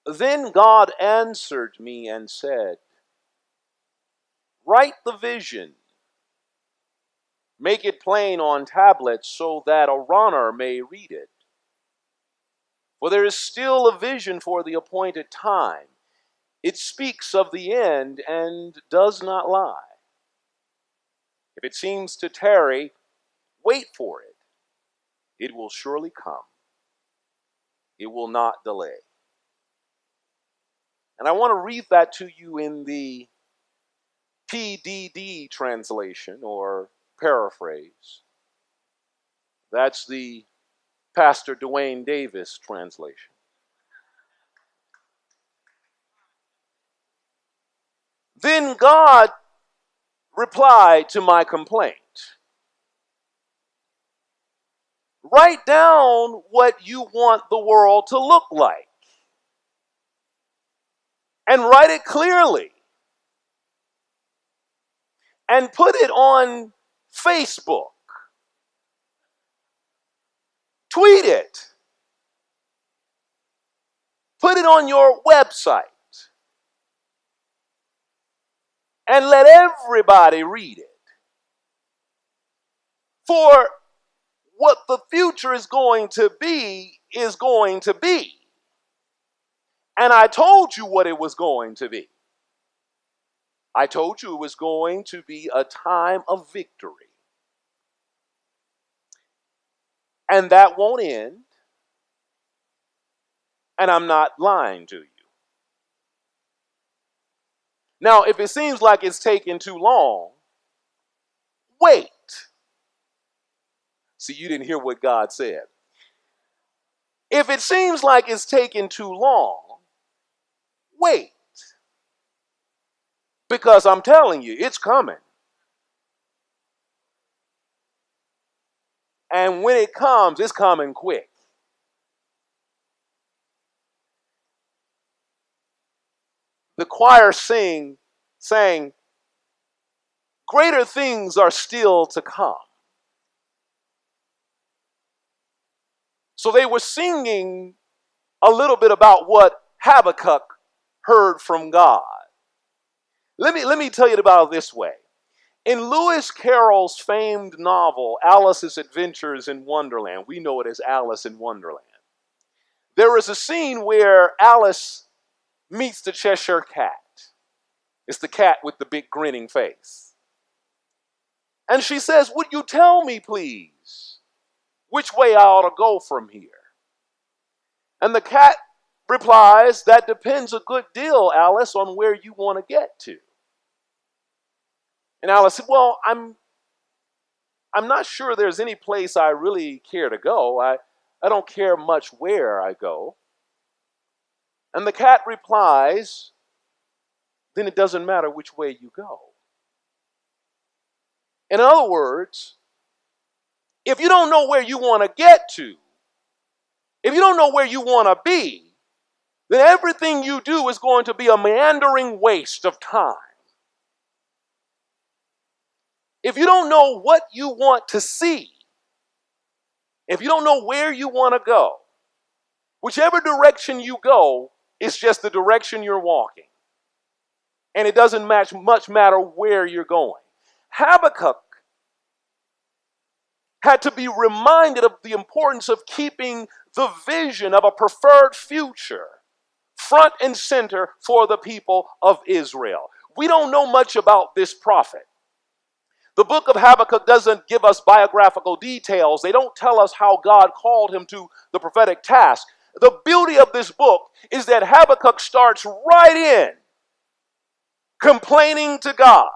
Then God answered me and said, write the vision, make it plain on tablets so that a runner may read it. For there is still a vision for the appointed time. It speaks of the end and does not lie. If it seems to tarry, wait for it. It will surely come. It will not delay. And I want to read that to you in the PDD translation or paraphrase. That's the Pastor DeWayne Davis translation. Then God replied to my complaint. Write down what you want the world to look like. And write it clearly. And put it on Facebook. Tweet it. Put it on your website. And let everybody read it. For what the future is going to be is going to be. And I told you what it was going to be. I told you it was going to be a time of victory. And that won't end. And I'm not lying to you. Now, if it seems like it's taking too long, wait. See, you didn't hear what God said. If it seems like it's taking too long, wait. Because I'm telling you, it's coming. And when it comes, it's coming quick. The choir sang, greater things are still to come. So they were singing a little bit about what Habakkuk heard from God. Let me tell you about it this way. In Lewis Carroll's famed novel, Alice's Adventures in Wonderland, we know it as Alice in Wonderland, there is a scene where Alice meets the Cheshire Cat. It's the cat with the big grinning face. And she says, would you tell me, please, which way I ought to go from here? And the cat replies, that depends a good deal, Alice, on where you want to get to. And Alice said, well, I'm not sure there's any place I really care to go. I don't care much where I go. And the cat replies, then it doesn't matter which way you go. In other words, if you don't know where you want to get to, if you don't know where you want to be, then everything you do is going to be a meandering waste of time. If you don't know what you want to see, if you don't know where you want to go, whichever direction you go, it's just the direction you're walking. And it doesn't much matter where you're going. Habakkuk had to be reminded of the importance of keeping the vision of a preferred future front and center for the people of Israel. We don't know much about this prophet. The book of Habakkuk doesn't give us biographical details. They don't tell us how God called him to the prophetic task. The beauty of this book is that Habakkuk starts right in complaining to God.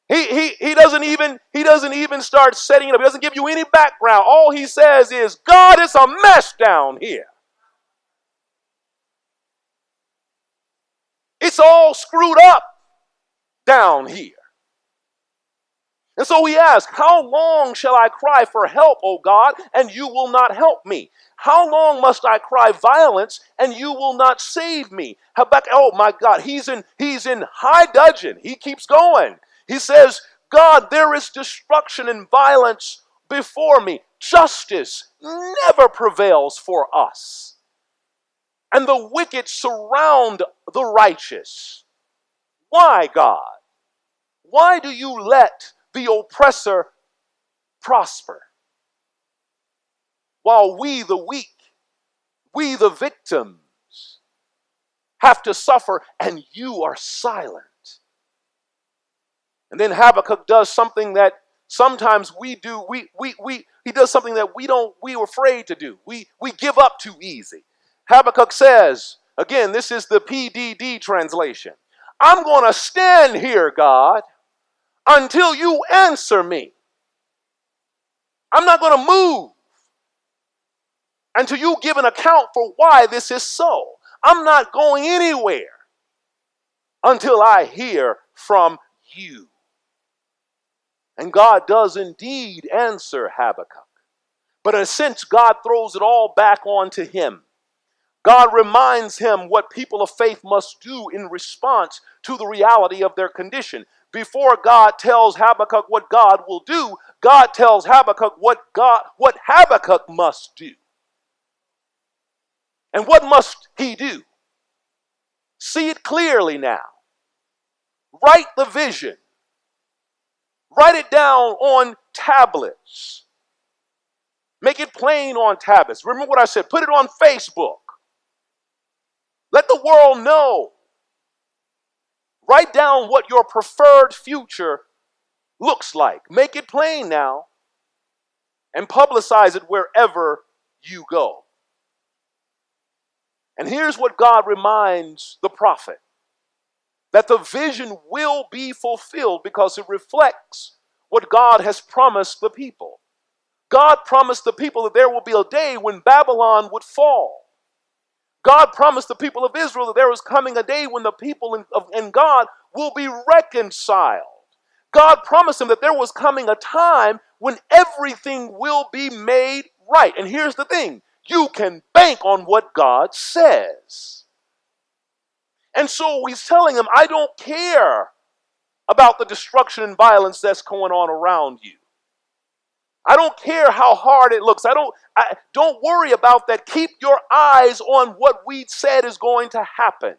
He doesn't even start setting it up. He doesn't give you any background. All he says is, God, it's a mess down here. It's all screwed up down here. And so he asks, how long shall I cry for help, O God, and you will not help me? How long must I cry violence, and you will not save me? Habakkuk, oh my God, he's in high dudgeon. He keeps going. He says, God, there is destruction and violence before me. Justice never prevails for us. and the wicked surround the righteous. Why, God? Why do you let the oppressor prosper, while we, the weak, we, the victims, have to suffer, and you are silent? And then Habakkuk does something that sometimes we do. He does something that we're afraid to do. We give up too easy. Habakkuk says, again, this is the PDD translation, I'm going to stand here, God, until you answer me. I'm not going to move until you give an account for why this is so. I'm not going anywhere until I hear from you. And God does indeed answer Habakkuk. But in a sense, God throws it all back onto him. God reminds him what people of faith must do in response to the reality of their condition. Before God tells Habakkuk what God will do, God tells Habakkuk what Habakkuk must do. And what must he do? See it clearly now. Write the vision. Write it down on tablets. Make it plain on tablets. Remember what I said. Put it on Facebook. Let the world know. Write down what your preferred future looks like. Make it plain now. And publicize it wherever you go. And here's what God reminds the prophet. That the vision will be fulfilled because it reflects what God has promised the people. God promised the people that there will be a day when Babylon would fall. God promised the people of Israel that there was coming a day when the people and God will be reconciled. God promised them that there was coming a time when everything will be made right. And here's the thing. You can bank on what God says. And so he's telling them, I don't care about the destruction and violence that's going on around you. I don't care how hard it looks. Don't worry about that. Keep your eyes on what we said is going to happen.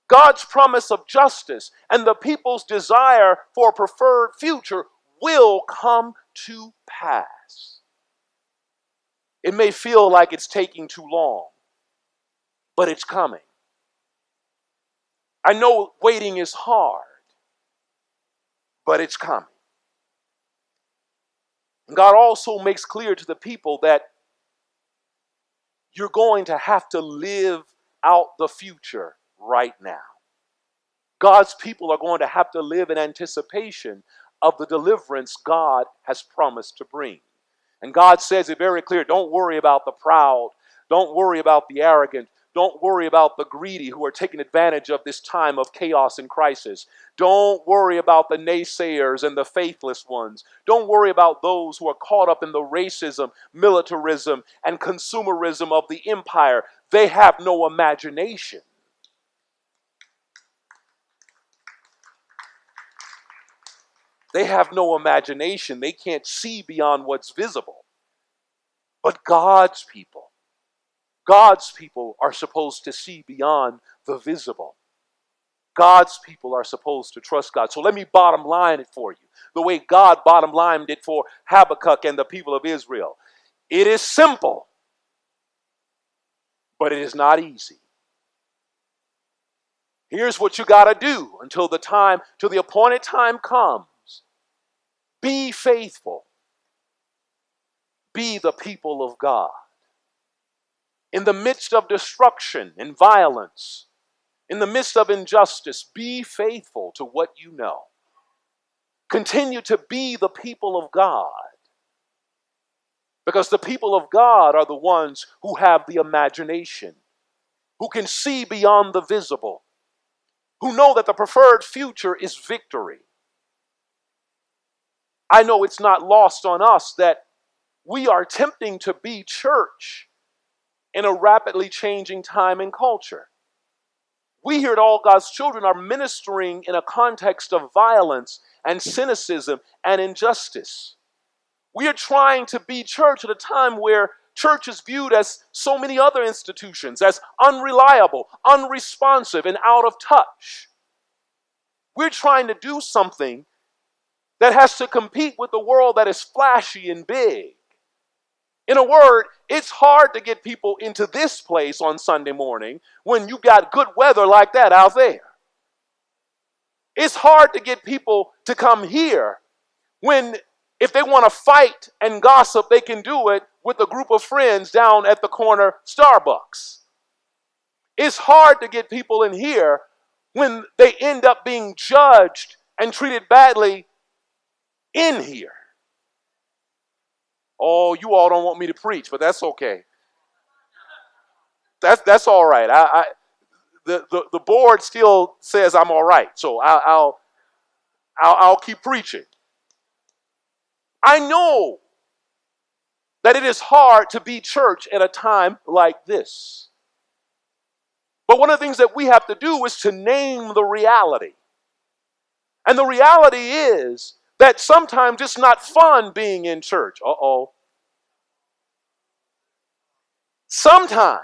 God's promise of justice and the people's desire for a preferred future will come to pass. It may feel like it's taking too long, but it's coming. I know waiting is hard, but it's coming. And God also makes clear to the people that you're going to have to live out the future right now. God's people are going to have to live in anticipation of the deliverance God has promised to bring. And God says it very clear, don't worry about the proud, don't worry about the arrogant, don't worry about the greedy who are taking advantage of this time of chaos and crisis. Don't worry about the naysayers and the faithless ones. Don't worry about those who are caught up in the racism, militarism, and consumerism of the empire. They have no imagination. They have no imagination. They can't see beyond what's visible. But God's people are supposed to see beyond the visible. God's people are supposed to trust God. So let me bottom line it for you. The way God bottom lined it for Habakkuk and the people of Israel. It is simple, but it is not easy. Here's what you got to do until the appointed time comes. Be faithful. Be the people of God. In the midst of destruction and violence, in the midst of injustice, be faithful to what you know. Continue to be the people of God. Because the people of God are the ones who have the imagination, who can see beyond the visible, who know that the preferred future is victory. I know it's not lost on us that we are attempting to be church in a rapidly changing time and culture. We here at All God's Children are ministering in a context of violence and cynicism and injustice. We are trying to be church at a time where church is viewed as so many other institutions, as unreliable, unresponsive, and out of touch. We're trying to do something that has to compete with the world that is flashy and big. In a word, it's hard to get people into this place on Sunday morning when you got good weather like that out there. It's hard to get people to come here when, if they want to fight and gossip, they can do it with a group of friends down at the corner Starbucks. It's hard to get people in here when they end up being judged and treated badly in here. Oh, you all don't want me to preach, but that's okay. That's all right. The board still says I'm all right, so I'll keep preaching. I know that it is hard to be church at a time like this. But one of the things that we have to do is to name the reality. And the reality is that sometimes it's not fun being in church. Sometimes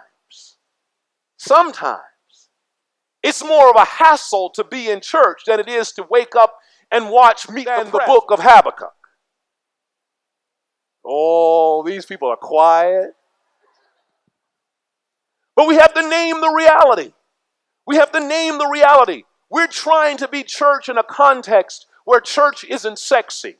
it's more of a hassle to be in church than it is to wake up and watch Meet the book of Habakkuk. Oh, these people are quiet. But we have to name the reality. We have to name the reality. We're trying to be church in a context where church isn't sexy.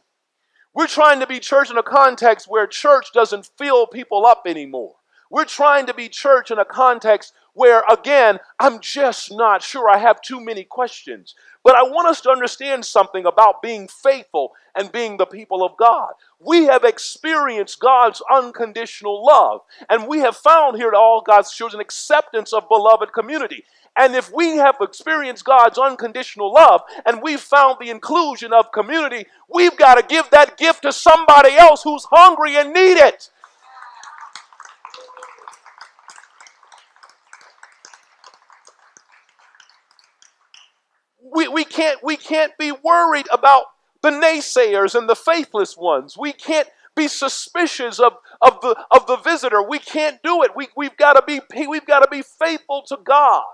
We're trying to be church in a context where church doesn't fill people up anymore. We're trying to be church in a context where, again, I'm just not sure. I have too many questions. But I want us to understand something about being faithful and being the people of God. We have experienced God's unconditional love, and we have found here at All God's Children acceptance of beloved community. And if we have experienced God's unconditional love and we've found the inclusion of community, we've got to give that gift to somebody else who's hungry and need it. We can't be worried about the naysayers and the faithless ones. We can't be suspicious of the visitor. We can't do it. We've got to be faithful to God.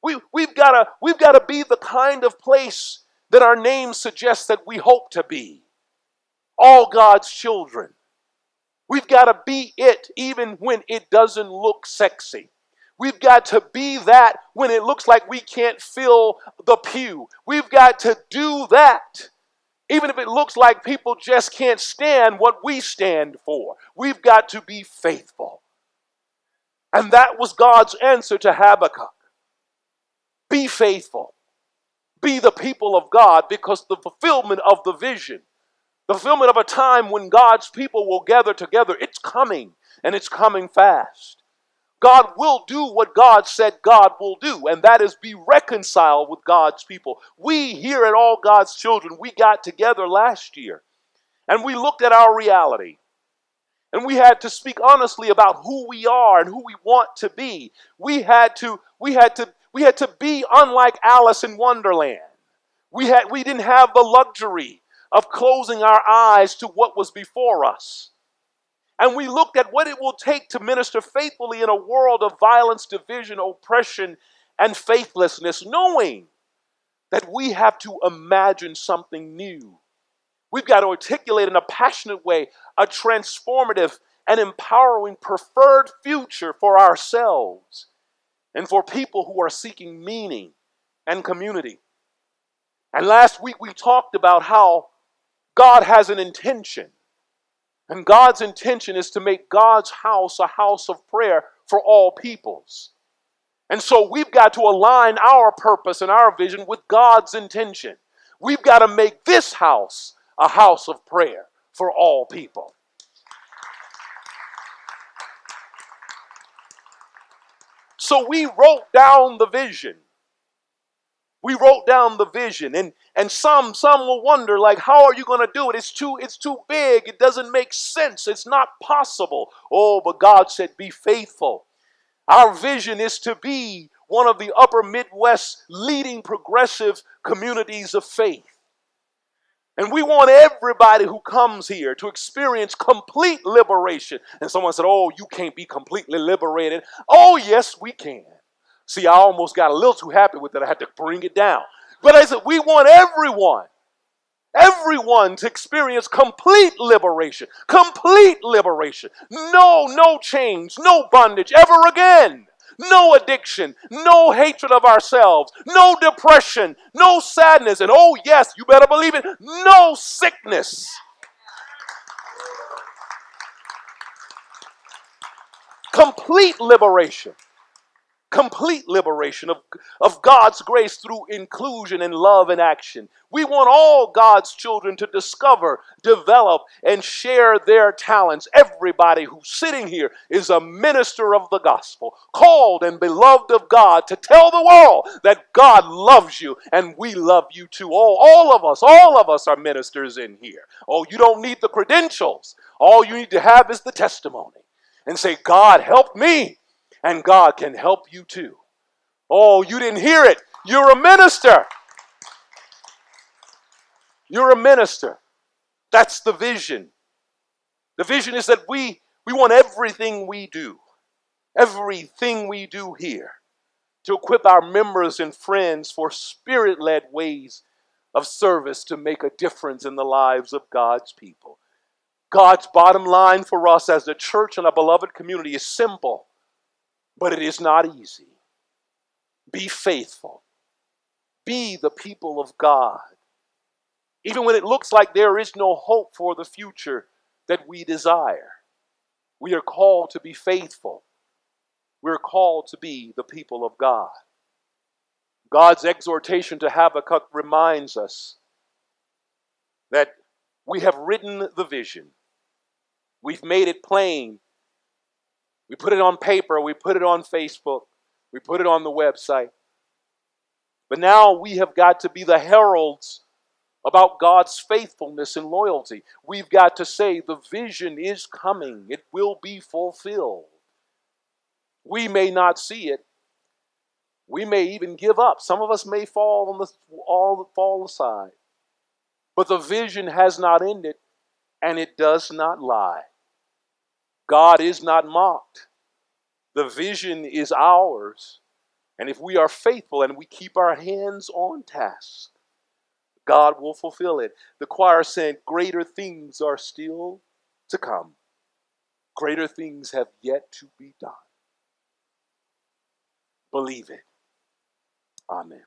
We've got to be the kind of place that our name suggests that we hope to be. All God's children. We've got to be it even when it doesn't look sexy. We've got to be that when it looks like we can't fill the pew. We've got to do that even if it looks like people just can't stand what we stand for. We've got to be faithful. And that was God's answer to Habakkuk. Be faithful. Be the people of God, because the fulfillment of the vision, the fulfillment of a time when God's people will gather together, it's coming, and it's coming fast. God will do what God said God will do, and that is be reconciled with God's people. We here at All God's Children, we got together last year, and we looked at our reality, and we had to speak honestly about who we are and who we want to be. We had to be unlike Alice in Wonderland. We didn't have the luxury of closing our eyes to what was before us. And we looked at what it will take to minister faithfully in a world of violence, division, oppression, and faithlessness, knowing that we have to imagine something new. We've got to articulate in a passionate way a transformative and empowering preferred future for ourselves and for people who are seeking meaning and community. And last week we talked about how God has an intention. And God's intention is to make God's house a house of prayer for all peoples. And so we've got to align our purpose and our vision with God's intention. We've got to make this house a house of prayer for all people. So we wrote down the vision. We wrote down the vision, and some will wonder, like, how are you going to do it? It's too big. It doesn't make sense. It's not possible. Oh, but God said, be faithful. Our vision is to be one of the upper Midwest leading progressive communities of faith. And we want everybody who comes here to experience complete liberation. And someone said, oh, you can't be completely liberated. Oh, yes, we can. See, I almost got a little too happy with it. I had to bring it down. But I said, we want everyone to experience complete liberation. Complete liberation. No change, no bondage ever again. No addiction, no hatred of ourselves, no depression, no sadness, and oh yes, you better believe it, no sickness. Complete liberation. Complete liberation of God's grace through inclusion and love and action. We want all God's children to discover, develop, and share their talents. Everybody who's sitting here is a minister of the gospel, called and beloved of God to tell the world that God loves you and we love you too. All of us are ministers in here. Oh, you don't need the credentials. All you need to have is the testimony and say, God helped me. And God can help you too. Oh, you didn't hear it. You're a minister. You're a minister. That's the vision. The vision is that we want everything we do here, to equip our members and friends for spirit-led ways of service to make a difference in the lives of God's people. God's bottom line for us as a church and a beloved community is simple. But it is not easy. Be faithful. Be the people of God. Even when it looks like there is no hope for the future that we desire, we are called to be faithful. We're called to be the people of God. God's exhortation to Habakkuk reminds us that we have written the vision. We've made it plain. We put it on paper, we put it on Facebook, we put it on the website. But now we have got to be the heralds about God's faithfulness and loyalty. We've got to say the vision is coming. It will be fulfilled. We may not see it. We may even give up. Some of us may fall aside. But the vision has not ended, and it does not lie. God is not mocked. The vision is ours. And if we are faithful and we keep our hands on task, God will fulfill it. The choir said, greater things are still to come. Greater things have yet to be done. Believe it. Amen.